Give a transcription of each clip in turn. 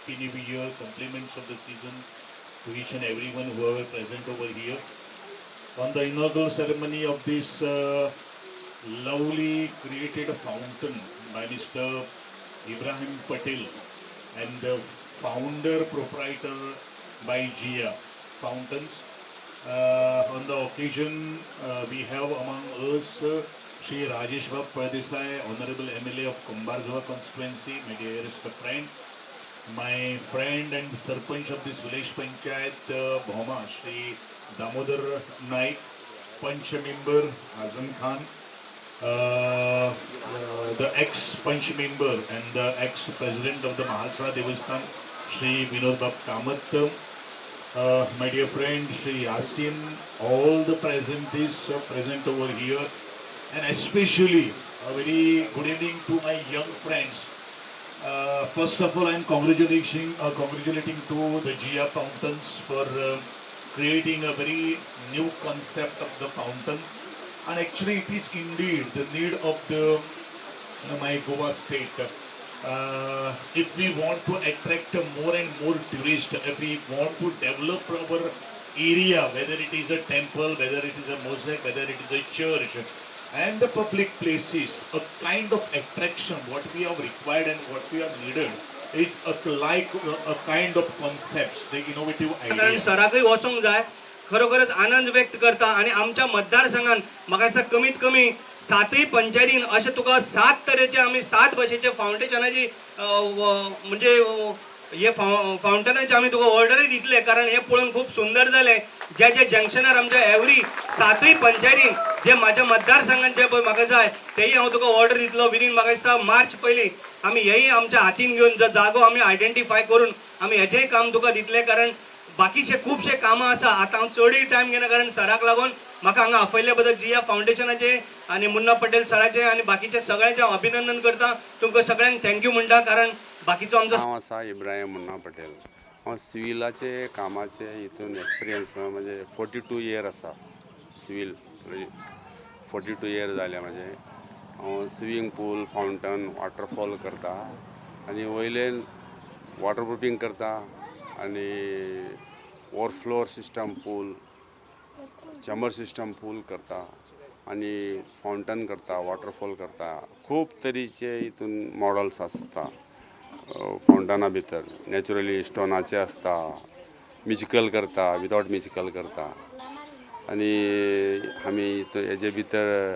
Happy New Year, compliments of the season to each and everyone who are present over here. On the inaugural ceremony of this lovely created fountain by Mr. Ibrahim Patel and the founder proprietor by Gia Fountains. On the occasion, we have among us Shri Rajesh Bab Pardesai, Honorable MLA of Kumbarzwa constituency, my dearest friend. My friend and Sarpanch of this village Panchayat, Bhoma, Shri Damodar Naik, Panch member Azam Khan, the ex-Panch member and the ex-president of the Mahalsa Devasthan, Shri Vinod Bab Kamath, my dear friend Shri Yasin, all the presentees present over here, and especially a very good evening to my young friends. First of all, I am congratulating to the Gia Fountains for creating a very new concept of the fountain, and actually it is indeed the need of the my Goa state. If we want to attract more and more tourists, if we want to develop our area, whether it is a temple, whether it is a mosque, whether it is a church, and the public places, a kind of attraction, what we have required and what we have needed is a kind of concepts, the innovative idea. सराकही वचूंक जाय खरोखरच आनंद व्यक्त करता आणि आमच्या मतदारसंघात म्हाका दिसता कमीत कमी 7 पंचायतीन अशे तुका 7 तरेचे आमी 7 भाशेचे फाउंडेशनाची म्हणजे हे फाउंटनाचे आमी तुका ऑर्डरय दितले कारण हे पळोवन खूप सुंदर जाले जे जे जंक्शनार आमच्या एवरी 7 पंचायतीन जे माझ्या मतदारसंघात जे म्हाका जाय तेही हांव तुका ऑर्डर दितलो विदीन म्हाका दिसता मार्च पयलीं आमी हेही आमच्या हातीन घेवन जो जागो आमी आयडेंटिफाय करून आमी हेजेंय काम तुका दितले कारण बाकीचे खूपशे कामां आसा आतां हांव चडूय टायम घेना कारण सराक लागून म्हाका हांगा आपयल्या बद्दल जिया फाउंडेशनाचे आनी मुन्ना पटेल सराचे आनी बाकीचे सगळ्यांचे हांव अभिनंदन करता तुमकां सगळ्यांक थँक्यू म्हणटा कारण बाकीचो आमचो हांव आसा इब्राहिम मुन्ना पटेल हांव सिविलाचे कामाचे हितून एक्सपिरियन्स म्हणजे 42 इयर आसा सिवील 42 इयर जाले म्हाजे हांव स्विमींग पूल फाउंटन वॉटरफॉल करता आनी वयल्यान वॉटर प्रुफींग करता आनी ओवरफ्लोर सिस्टम पूल चॅम्बर सिस्टम पूल करता आनी फाउंटन करता वॉटरफॉल करता खूब तरेचे हितून मॉडल्स आसता फाउंटना भितर नॅचरली स्टोनाचे आसता म्युजिकल करता विदाउट म्युजिकल करता आनी आमी हेजे भितर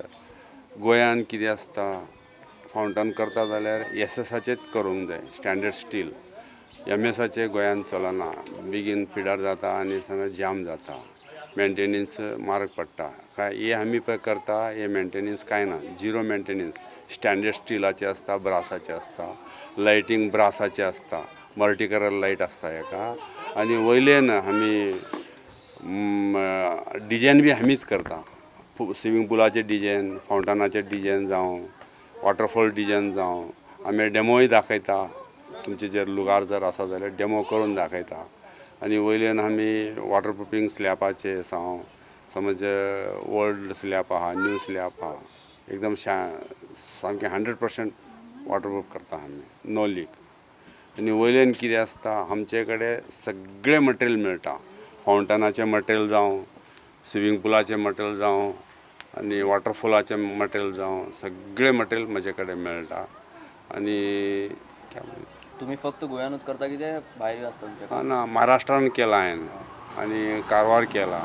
गोंयान कितें आसता फाउंटन करता जाल्यार एसएसाचेच करूंक जाय स्टँडर्ड स्टील एमएसाचे गोंयान चलना बेगीन पिड्यार जाता आनी सगळें जाम जाता मेंटेनन्स म्हारग पडटा काय हे आमी पळय करता हे मेंटेनन्स कांय ना झिरो मेंटेनन्स स्टँडर्ड स्टिलाचे आसता ब्रासाचे आसता लायटींग ब्रासाचे आसता मल्टी कलर लायट आसता हेका आनी वयल्यान आमी डिजायन बी आमीच करता स्विमींग पुलाचे डिजायन फाउंटनाचे डिजायन जावं वॉटरफॉल डिजायन जावं आमी डेमोय दाखयता तुमचे जर लुगार जर आसा जाल्यार डेमो करून दाखयता आनी वयल्यान आमी वॉटर प्रुफींग स्लॅबाचे जावं समज ओल्ड स्लॅब आहा न्यू स्लॅब आहा एकदम सामकें 100% वॉटरप्रूफ करता आमी नो लीक आनी वयल्यान कितें आसता आमचे कडेन सगळें मटेरियल मेळटा फाउंटनाचें मटेरियल जावं स्विमींग पुलाचें मटेरियल जावं आनी वॉटरफॉलाचें मटेरियल जावं सगळें मटेरियल म्हजे कडेन मेळटा आनी तुम्ही फक्त गोंयानूच करता की ते भायर आसता तुमचे ना महाराष्ट्रान केला हांवें आनी कारवार केला